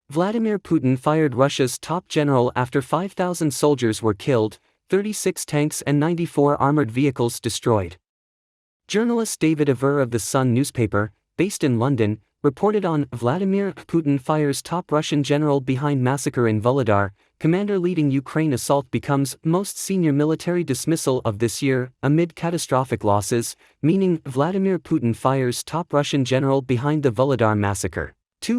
Vladimir Putin fired Russia's top general after 5,000 soldiers were killed, 36 tanks and 94 armored vehicles destroyed. Journalist David Aver of The Sun newspaper, based in London, reported on Vladimir Putin fires top Russian general behind massacre in Volodar. Commander leading Ukraine assault becomes most senior military dismissal of this year, amid catastrophic losses, meaning Vladimir Putin fires top Russian general behind the Volodar massacre.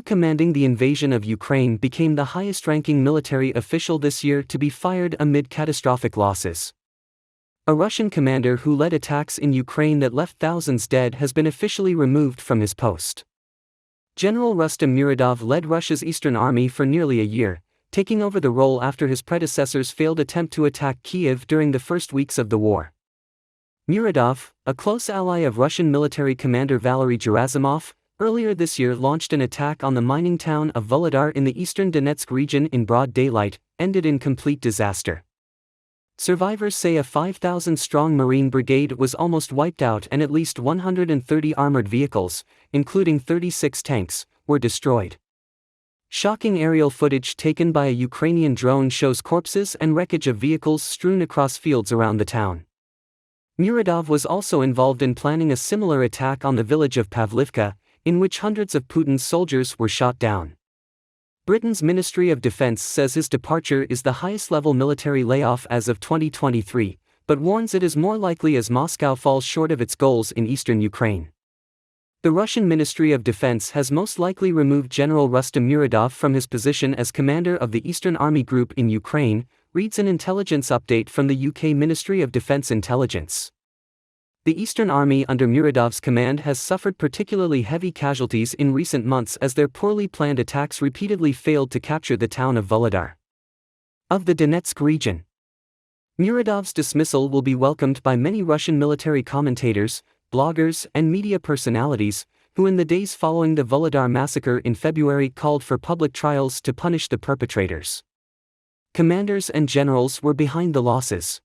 Commanding the invasion of Ukraine became the highest-ranking military official this year to be fired amid catastrophic losses. A Russian commander who led attacks in Ukraine that left thousands dead has been officially removed from his post. General Rustem Muradov led Russia's Eastern Army for nearly a year, taking over the role after his predecessor's failed attempt to attack Kyiv during the first weeks of the war. Muradov, a close ally of Russian military commander Valery Gerasimov, earlier this year launched an attack on the mining town of Volodar in the eastern Donetsk region in broad daylight, ended in complete disaster. Survivors say a 5,000-strong Marine brigade was almost wiped out and at least 130 armored vehicles, including 36 tanks, were destroyed. Shocking aerial footage taken by a Ukrainian drone shows corpses and wreckage of vehicles strewn across fields around the town. Muradov was also involved in planning a similar attack on the village of Pavlivka, in which hundreds of Putin's soldiers were shot down. Britain's Ministry of Defence says his departure is the highest-level military layoff as of 2023, but warns it is more likely as Moscow falls short of its goals in eastern Ukraine. The Russian Ministry of Defence has most likely removed General Rustem Muradov from his position as commander of the Eastern Army Group in Ukraine, reads an intelligence update from the UK Ministry of Defence Intelligence. The Eastern Army under Muradov's command has suffered particularly heavy casualties in recent months as their poorly planned attacks repeatedly failed to capture the town of Volodar. Of the Donetsk region, Muradov's dismissal will be welcomed by many Russian military commentators, bloggers, and media personalities, who in the days following the Volodar massacre in February called for public trials to punish the perpetrators. Commanders and generals were behind the losses.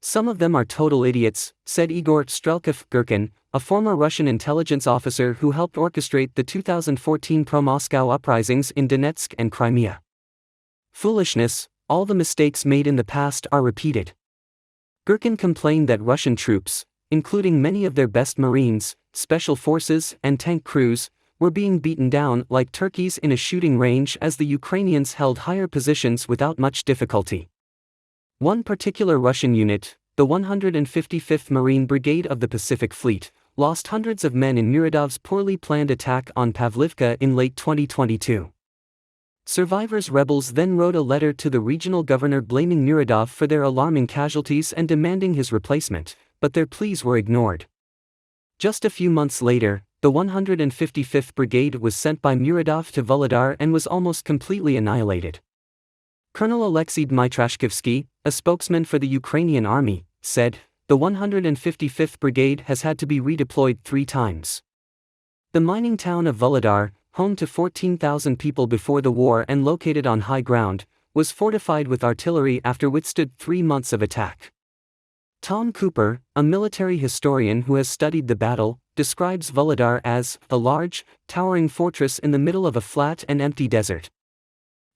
Some of them are total idiots, said Igor Strelkov-Gurkin, a former Russian intelligence officer who helped orchestrate the 2014 pro-Moscow uprisings in Donetsk and Crimea. Foolishness, all the mistakes made in the past are repeated. Gurkin complained that Russian troops, including many of their best Marines, special forces, and tank crews, were being beaten down like turkeys in a shooting range as the Ukrainians held higher positions without much difficulty. One particular Russian unit, the 155th Marine Brigade of the Pacific Fleet, lost hundreds of men in Muradov's poorly planned attack on Pavlivka in late 2022. Survivors' rebels then wrote a letter to the regional governor blaming Muradov for their alarming casualties and demanding his replacement, but their pleas were ignored. Just a few months later, the 155th Brigade was sent by Muradov to Volodar and was almost completely annihilated. Colonel Alexei Dmytrashkovsky, a spokesman for the Ukrainian army, said, "The 155th Brigade has had to be redeployed 3 times." The mining town of Volodar, home to 14,000 people before the war and located on high ground, was fortified with artillery after withstood 3 months of attack. Tom Cooper, a military historian who has studied the battle, describes Volodar as a large, towering fortress in the middle of a flat and empty desert.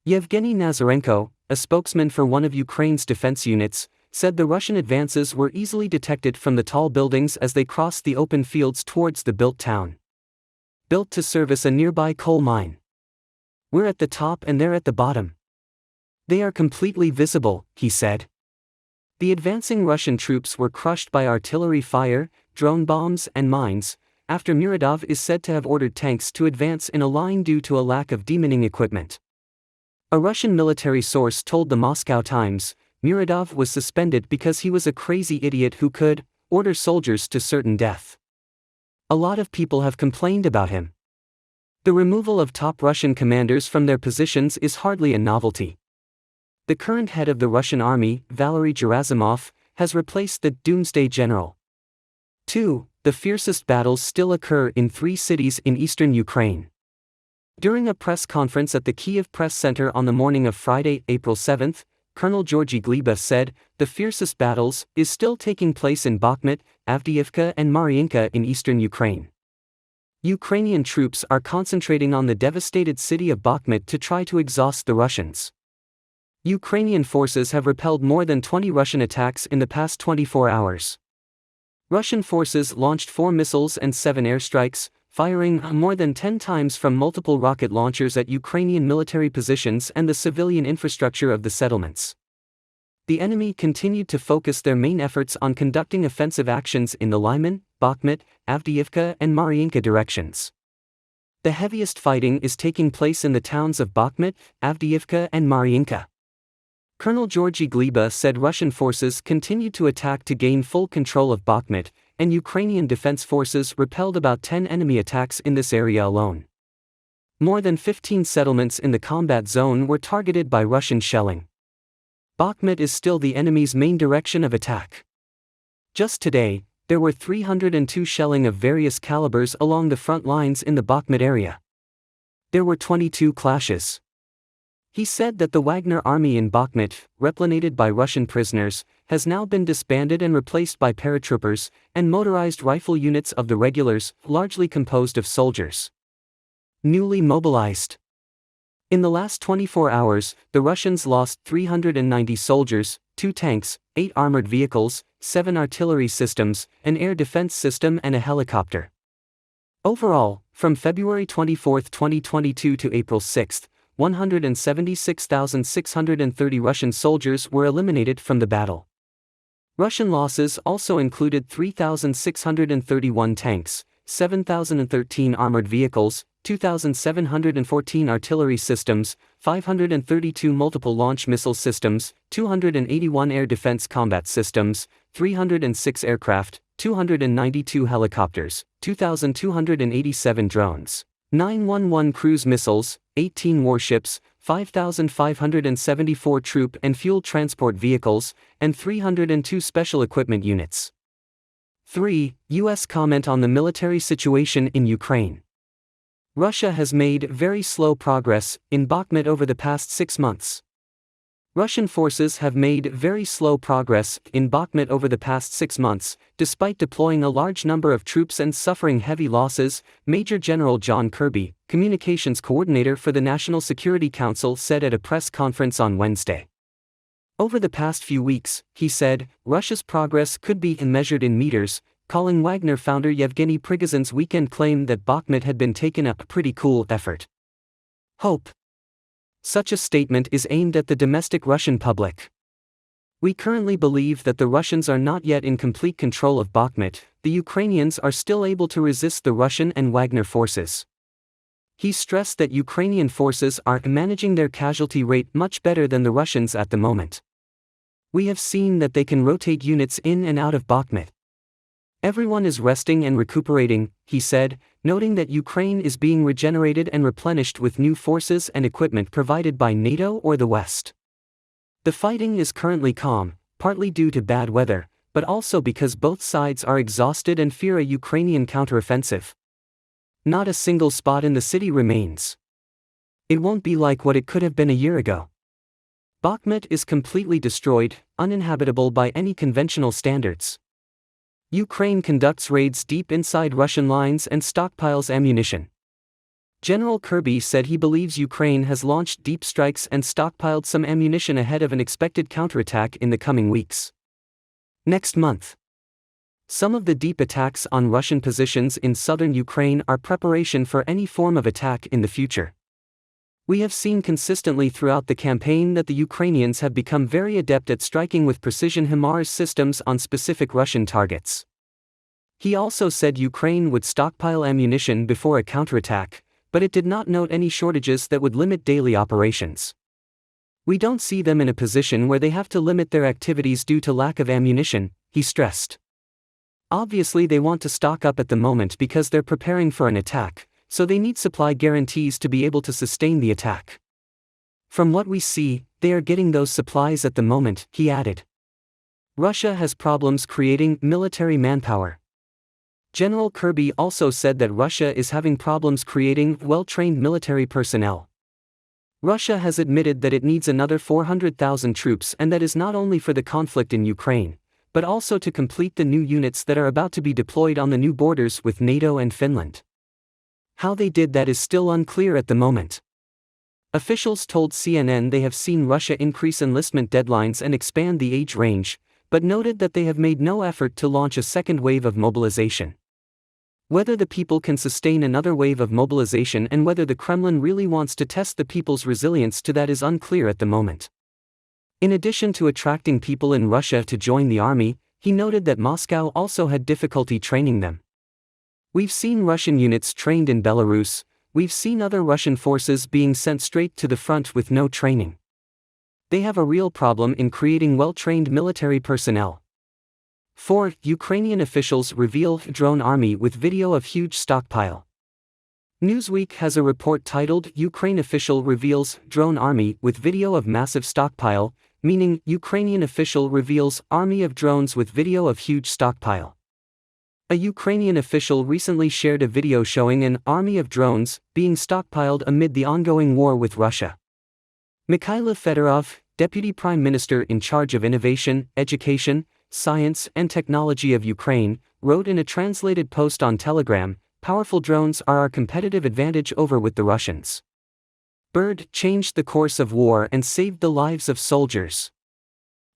Yevgeny Nazarenko, a spokesman for one of Ukraine's defense units, said the Russian advances were easily detected from the tall buildings as they crossed the open fields towards the built town. Built to service a nearby coal mine. "We're at the top and they're at the bottom. They are completely visible," he said. The advancing Russian troops were crushed by artillery fire, drone bombs, and mines, after Muradov is said to have ordered tanks to advance in a line due to a lack of demining equipment. A Russian military source told the Moscow Times, Muradov was suspended because he was a crazy idiot who could order soldiers to certain death. A lot of people have complained about him. The removal of top Russian commanders from their positions is hardly a novelty. The current head of the Russian army, Valery Gerasimov, has replaced the doomsday general. 2. The fiercest battles still occur in 3 cities in eastern Ukraine. During a press conference at the Kyiv Press Center on the morning of Friday, April 7, Colonel Georgy Gleba said, "The fiercest battles is still taking place in Bakhmut, Avdiivka and Mariinka in eastern Ukraine." Ukrainian troops are concentrating on the devastated city of Bakhmut to try to exhaust the Russians. Ukrainian forces have repelled more than 20 Russian attacks in the past 24 hours. Russian forces launched 4 missiles and 7 airstrikes, firing more than 10 times from multiple rocket launchers at Ukrainian military positions and the civilian infrastructure of the settlements. The enemy continued to focus their main efforts on conducting offensive actions in the Lyman, Bakhmut, Avdiivka and Mariinka directions. The heaviest fighting is taking place in the towns of Bakhmut, Avdiivka and Mariinka. Colonel Georgy Gleba said Russian forces continued to attack to gain full control of Bakhmut, and Ukrainian defense forces repelled about 10 enemy attacks in this area alone. More than 15 settlements in the combat zone were targeted by Russian shelling. Bakhmut is still the enemy's main direction of attack. Just today, there were 302 shelling of various calibers along the front lines in the Bakhmut area. There were 22 clashes. He said that the Wagner army in Bakhmut, replenited by Russian prisoners, has now been disbanded and replaced by paratroopers and motorized rifle units of the regulars, largely composed of soldiers. Newly mobilized. In the last 24 hours, the Russians lost 390 soldiers, 2 tanks, 8 armored vehicles, 7 artillery systems, an air defense system and a helicopter. Overall, from February 24, 2022 to April 6, 176,630 Russian soldiers were eliminated from the battle. Russian losses also included 3,631 tanks, 7,013 armored vehicles, 2,714 artillery systems, 532 multiple launch missile systems, 281 air defense combat systems, 306 aircraft, 292 helicopters, 2,287 drones, 911 cruise missiles, 18 warships, 5,574 troop and fuel transport vehicles, and 302 special equipment units. 3. U.S. comment on the military situation in Ukraine. Russia has made very slow progress in Bakhmut over the past 6 months. Russian forces have made very slow progress in Bakhmut over the past 6 months, despite deploying a large number of troops and suffering heavy losses, Major General John Kirby, communications coordinator for the National Security Council, said at a press conference on Wednesday. Over the past few weeks, he said, Russia's progress could be measured in meters, calling Wagner founder Yevgeny Prigozhin's weekend claim that Bakhmut had been taken a pretty cool effort. Hope. Such a statement is aimed at the domestic Russian public. We currently believe that the Russians are not yet in complete control of Bakhmut, the Ukrainians are still able to resist the Russian and Wagner forces. He stressed that Ukrainian forces are managing their casualty rate much better than the Russians at the moment. We have seen that they can rotate units in and out of Bakhmut. Everyone is resting and recuperating, he said, noting that Ukraine is being regenerated and replenished with new forces and equipment provided by NATO or the West. The fighting is currently calm, partly due to bad weather, but also because both sides are exhausted and fear a Ukrainian counteroffensive. Not a single spot in the city remains. It won't be like what it could have been a year ago. Bakhmut is completely destroyed, uninhabitable by any conventional standards. Ukraine conducts raids deep inside Russian lines and stockpiles ammunition. General Kirby said he believes Ukraine has launched deep strikes and stockpiled some ammunition ahead of an expected counterattack in the coming weeks. Next month. Some of the deep attacks on Russian positions in southern Ukraine are preparation for any form of attack in the future. We have seen consistently throughout the campaign that the Ukrainians have become very adept at striking with precision HIMARS systems on specific Russian targets. He also said Ukraine would stockpile ammunition before a counterattack, but it did not note any shortages that would limit daily operations. We don't see them in a position where they have to limit their activities due to lack of ammunition, he stressed. Obviously they want to stock up at the moment because they're preparing for an attack, so they need supply guarantees to be able to sustain the attack. From what we see, they are getting those supplies at the moment, he added. Russia has problems creating military manpower. General Kirby also said that Russia is having problems creating well-trained military personnel. Russia has admitted that it needs another 400,000 troops, and that is not only for the conflict in Ukraine, but also to complete the new units that are about to be deployed on the new borders with NATO and Finland. How they did that is still unclear at the moment. Officials told CNN they have seen Russia increase enlistment deadlines and expand the age range, but noted that they have made no effort to launch a second wave of mobilization. Whether the people can sustain another wave of mobilization and whether the Kremlin really wants to test the people's resilience to that is unclear at the moment. In addition to attracting people in Russia to join the army, he noted that Moscow also had difficulty training them. We've seen Russian units trained in Belarus, we've seen other Russian forces being sent straight to the front with no training. They have a real problem in creating well-trained military personnel. 4. Ukrainian officials reveal drone army with video of huge stockpile. Newsweek has a report titled Ukraine official reveals drone army with video of massive stockpile, meaning Ukrainian official reveals army of drones with video of huge stockpile. A Ukrainian official recently shared a video showing an army of drones being stockpiled amid the ongoing war with Russia. Mikhailo Fedorov, Deputy Prime Minister in charge of Innovation, Education, Science and Technology of Ukraine, wrote in a translated post on Telegram, "Powerful drones are our competitive advantage over with the Russians." Bird changed the course of war and saved the lives of soldiers.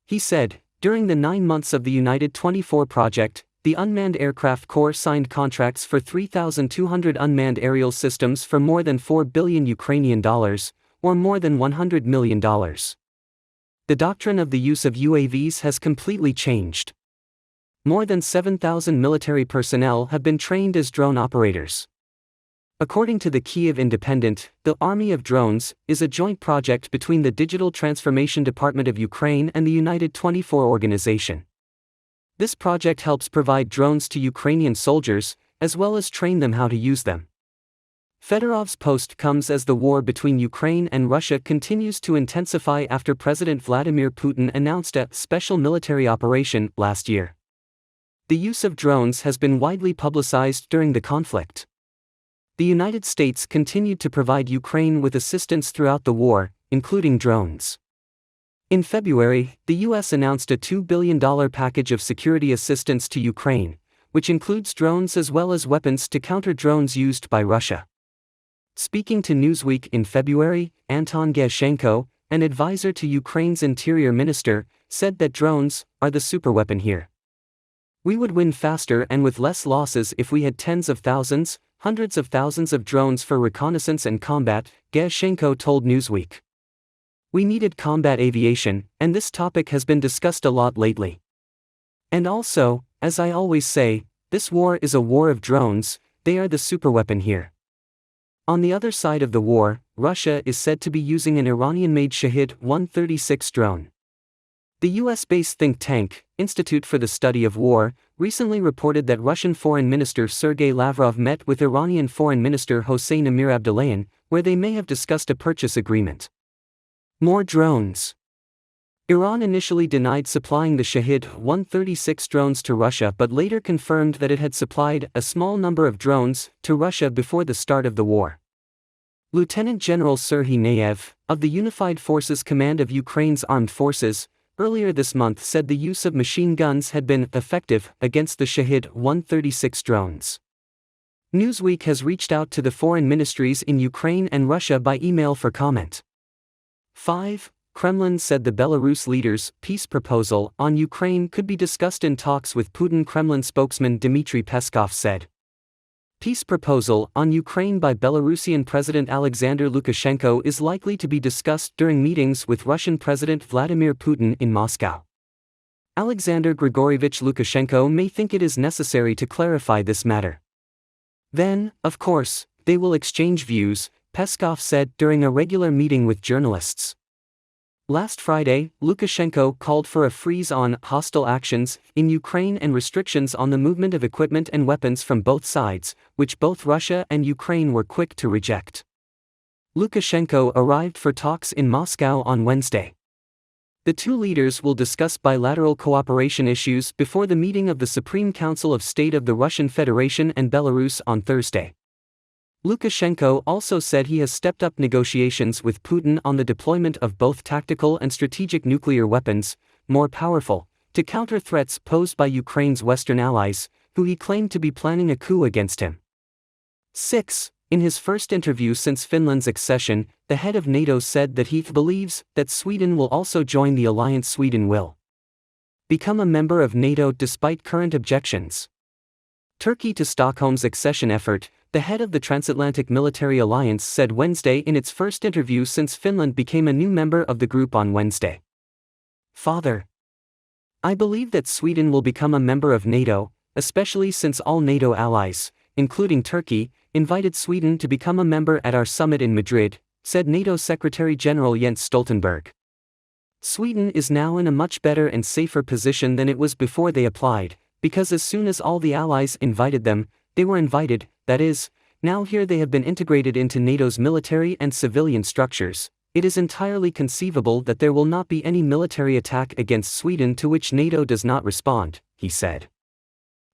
He said, during the 9 months of the United 24 project, the Unmanned Aircraft Corps signed contracts for 3,200 unmanned aerial systems for more than $4 billion Ukrainian dollars, or more than $100 million. The doctrine of the use of UAVs has completely changed. More than 7,000 military personnel have been trained as drone operators. According to the Kyiv Independent, the Army of Drones is a joint project between the Digital Transformation Department of Ukraine and the United 24 organization. This project helps provide drones to Ukrainian soldiers, as well as train them how to use them. Fedorov's post comes as the war between Ukraine and Russia continues to intensify after President Vladimir Putin announced a special military operation last year. The use of drones has been widely publicized during the conflict. The United States continued to provide Ukraine with assistance throughout the war, including drones. In February, the U.S. announced a $2 billion package of security assistance to Ukraine, which includes drones as well as weapons to counter drones used by Russia. Speaking to Newsweek in February, Anton Gashchenko, an advisor to Ukraine's interior minister, said that drones are the superweapon here. We would win faster and with less losses if we had tens of thousands, hundreds of thousands of drones for reconnaissance and combat, Gashchenko told Newsweek. We needed combat aviation, and this topic has been discussed a lot lately. And also, as I always say, this war is a war of drones, they are the superweapon here. On the other side of the war, Russia is said to be using an Iranian-made Shahed-136 drone. The US-based think tank, Institute for the Study of War, recently reported that Russian Foreign Minister Sergei Lavrov met with Iranian Foreign Minister Hossein Amir-Abdollahian, where they may have discussed a purchase agreement. More drones. Iran initially denied supplying the Shahed-136 drones to Russia but later confirmed that it had supplied a small number of drones to Russia before the start of the war. Lieutenant General Serhiy Nayev, of the Unified Forces Command of Ukraine's Armed Forces, earlier this month said the use of machine guns had been effective against the Shahed-136 drones. Newsweek has reached out to the foreign ministries in Ukraine and Russia by email for comment. 5. Kremlin said the Belarus leader's peace proposal on Ukraine could be discussed in talks with Putin. Kremlin spokesman Dmitry Peskov said. Peace proposal on Ukraine by Belarusian President Alexander Lukashenko is likely to be discussed during meetings with Russian President Vladimir Putin in Moscow. Alexander Grigorievich Lukashenko may think it is necessary to clarify this matter. Then, of course, they will exchange views, Peskov said during a regular meeting with journalists. Last Friday, Lukashenko called for a freeze on hostile actions in Ukraine and restrictions on the movement of equipment and weapons from both sides, which both Russia and Ukraine were quick to reject. Lukashenko arrived for talks in Moscow on Wednesday. The two leaders will discuss bilateral cooperation issues before the meeting of the Supreme Council of State of the Russian Federation and Belarus on Thursday. Lukashenko also said he has stepped up negotiations with Putin on the deployment of both tactical and strategic nuclear weapons, more powerful, to counter threats posed by Ukraine's Western allies, who he claimed to be planning a coup against him. 6. In his first interview since Finland's accession, the head of NATO said that he believes that Sweden will also join the alliance. Sweden will become a member of NATO despite current objections. Turkey to Stockholm's accession effort, the head of the Transatlantic Military Alliance said Wednesday in its first interview since Finland became a new member of the group on Wednesday. Father, I believe that Sweden will become a member of NATO, especially since all NATO allies, including Turkey, invited Sweden to become a member at our summit in Madrid, said NATO Secretary General Jens Stoltenberg. Sweden is now in a much better and safer position than it was before they applied, because as soon as all the allies invited them, they were invited, that is, now here they have been integrated into NATO's military and civilian structures. It is entirely conceivable that there will not be any military attack against Sweden to which NATO does not respond, he said.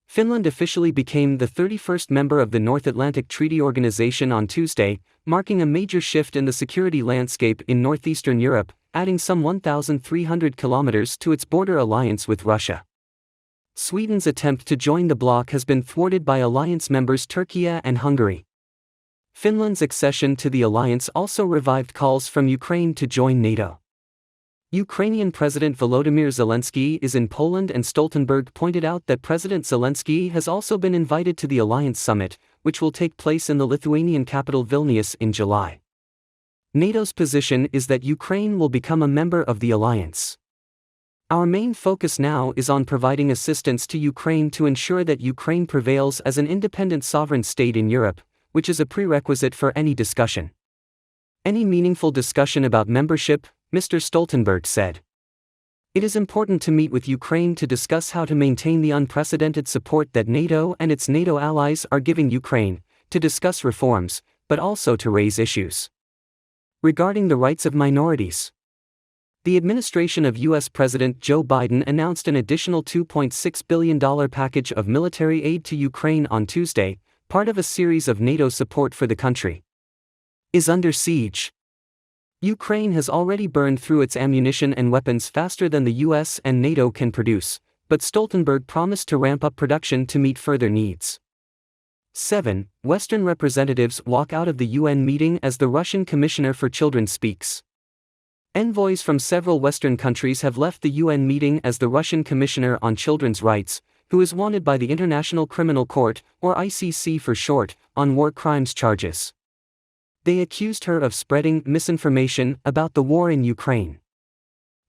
Finland officially became the 31st member of the North Atlantic Treaty Organization on Tuesday, marking a major shift in the security landscape in northeastern Europe, adding some 1,300 kilometers to its border alliance with Russia. Sweden's attempt to join the bloc has been thwarted by alliance members Turkey and Hungary. Finland's accession to the alliance also revived calls from Ukraine to join NATO. Ukrainian President Volodymyr Zelensky is in Poland, and Stoltenberg pointed out that President Zelensky has also been invited to the alliance summit, which will take place in the Lithuanian capital Vilnius in July. NATO's position is that Ukraine will become a member of the alliance. Our main focus now is on providing assistance to Ukraine to ensure that Ukraine prevails as an independent sovereign state in Europe, which is a prerequisite for any discussion. Any meaningful discussion about membership, Mr. Stoltenberg said. It is important to meet with Ukraine to discuss how to maintain the unprecedented support that NATO and its NATO allies are giving Ukraine, to discuss reforms, but also to raise issues regarding the rights of minorities. The administration of U.S. President Joe Biden announced an additional $2.6 billion package of military aid to Ukraine on Tuesday, part of a series of NATO support for the country is under siege. Ukraine has already burned through its ammunition and weapons faster than the US and NATO can produce, but Stoltenberg promised to ramp up production to meet further needs. 7. Western representatives walk out of the UN meeting as the Russian Commissioner for Children speaks. Envoys from several Western countries have left the UN meeting as the Russian Commissioner on Children's Rights, who is wanted by the International Criminal Court, or ICC for short, on war crimes charges. They accused her of spreading misinformation about the war in Ukraine.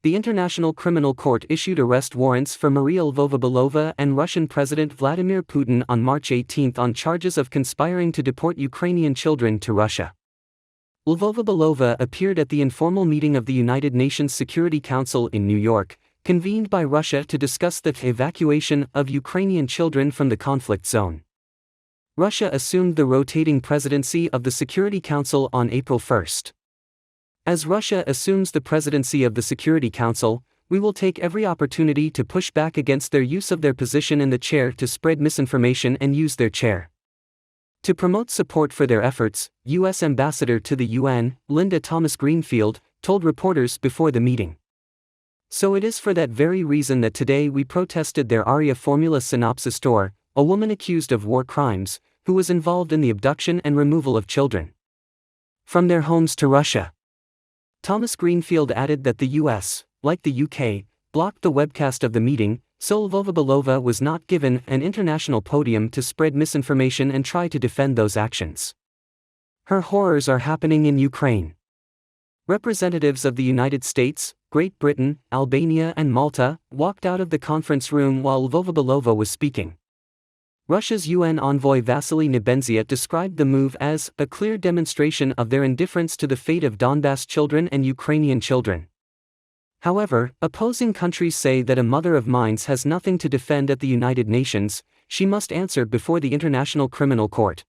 The International Criminal Court issued arrest warrants for Maria Lvova-Belova and Russian President Vladimir Putin on March 18 on charges of conspiring to deport Ukrainian children to Russia. Lvova-Belova appeared at the informal meeting of the United Nations Security Council in New York, convened by Russia to discuss the evacuation of Ukrainian children from the conflict zone. Russia assumed the rotating presidency of the Security Council on April 1. As Russia assumes the presidency of the Security Council, we will take every opportunity to push back against their use of their position in the chair to spread misinformation and use their chair to promote support for their efforts, U.S. Ambassador to the UN, Linda Thomas-Greenfield, told reporters before the meeting. So it is for that very reason that today we protested their Aria Formula Synopsis store, a woman accused of war crimes, who was involved in the abduction and removal of children from their homes to Russia. Thomas Greenfield added that the US, like the UK, blocked the webcast of the meeting, so Lvova-Belova was not given an international podium to spread misinformation and try to defend those actions. Her horrors are happening in Ukraine. Representatives of the United States, Great Britain, Albania and Malta walked out of the conference room while Lvova-Belova was speaking. Russia's UN envoy Vasily Nebenzia described the move as a clear demonstration of their indifference to the fate of Donbass children and Ukrainian children. However, opposing countries say that a mother of mines has nothing to defend at the United Nations, she must answer before the International Criminal Court.